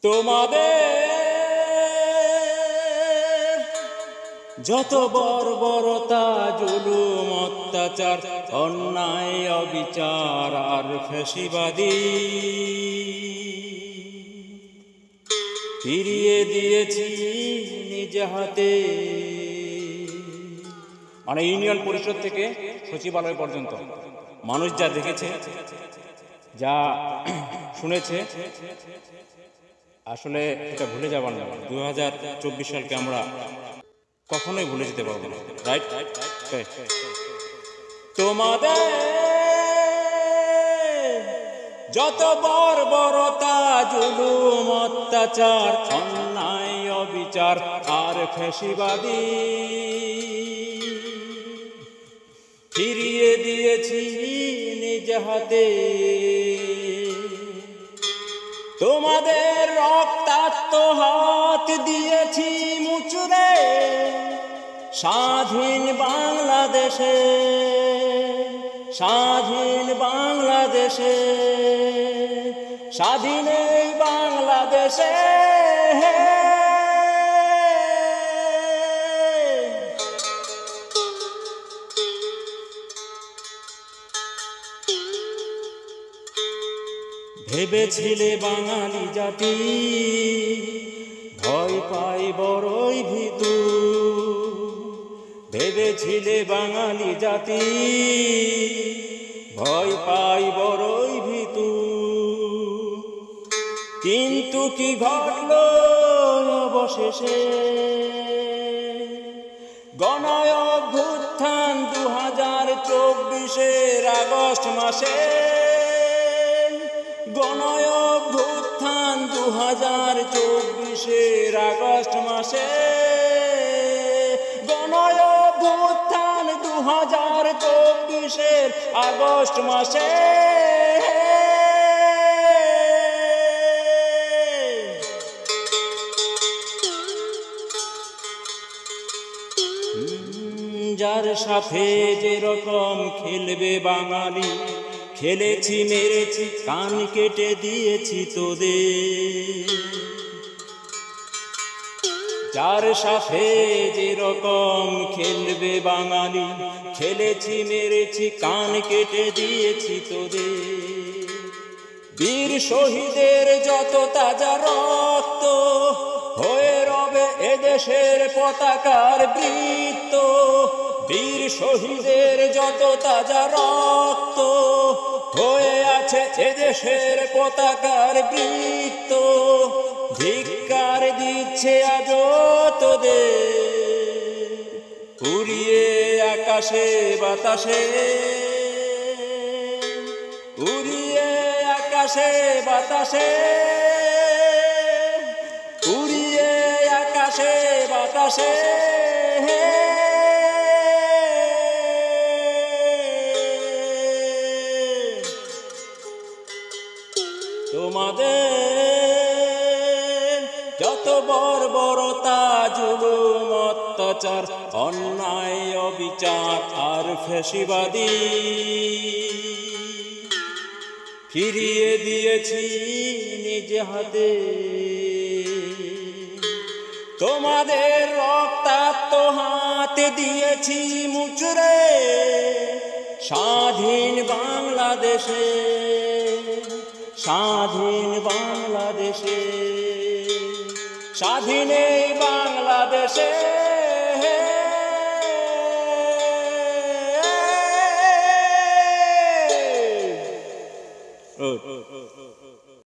তোমাদের যত বর্বরতা, জুলুম, অত্যাচার, অন্যায়, অবিচার আর ফ্যাসিবাদী ফিরিয়ে দিয়েছি নিজ হাতে। মানে ইউনিয়ন পরিষদ থেকে সচিবালয় পর্যন্ত মানুষ যা দেখেছে, যা শুনেছে, আসলে এটা ভুলে যাবার না। 2024 সালকে আমরা কখনোই ভুলে যেতে পারবো না, রাইট? তোমাদের যত বর্বরতা, জুলুম, অত্যাচার, অন্যায়, অবিচার আর ফ্যাসিবাদী ফিরিয়ে দিয়েছি নিজ হাতে। তোমাদের রক্তাক্ত হাত দিয়েছি মুচুরে স্বাধীন বাংলাদেশে, স্বাধীন বাংলাদেশে, স্বাধীন এই বাংলাদেশে। ভেবেছিলে বাঙালি জাতি ভয় পাই বড়ই ভীতু, ভেবেছিলে বাঙালি জাতি ভয় পাই বড়ই ভীতু। কিন্তু কি ঘটল অবশেষে? গণ অভ্যুত্থান 2024 আগস্ট মাসে, গণ অভ্যুত্থান 2024 আগস্ট মাসে, গণ অভ্যুত্থান 2024 আগস্ট মাসে। যার সাথে যেরকম খেলবে বাঙালি, খেলেছি, মেরেছি, কান কেটে দিয়েছি তোদের। যার সাথে যেরকম খেলবে বাঙালি, খেলেছি, মেরেছি, কান কেটে দিয়েছি তোদের। বীর শহীদের যত তাজা রক্ত হয়ে রবে এদেশের পতাকার বৃত্ত। বীর শহীদের যত তাজা রক্ত হয়ে আছে এদেশের পতাকার বৃত্ত। ধিক্কার দিচ্ছে আজ তোদের উড়িয়ে আকাশে বাতাসে, উড়িয়ে আকাশে বাতাসে, উড়িয়ে আকাশে বাতাসে। তোমাদের যত বর্বরতা, জুলুম, অত্যাচার, অন্যায়, অবিচার আর ফ্যাসিবাদী ফিরিয়ে দিয়েছি নিজ হাতে। তোমাদের রক্তাক্ত হাত দিয়েছি মুচুরে স্বাধীন বাংলাদেশে, স্বাধীন বাংলাদেশে, স্বাধীন এই বাংলাদেশে। Oh.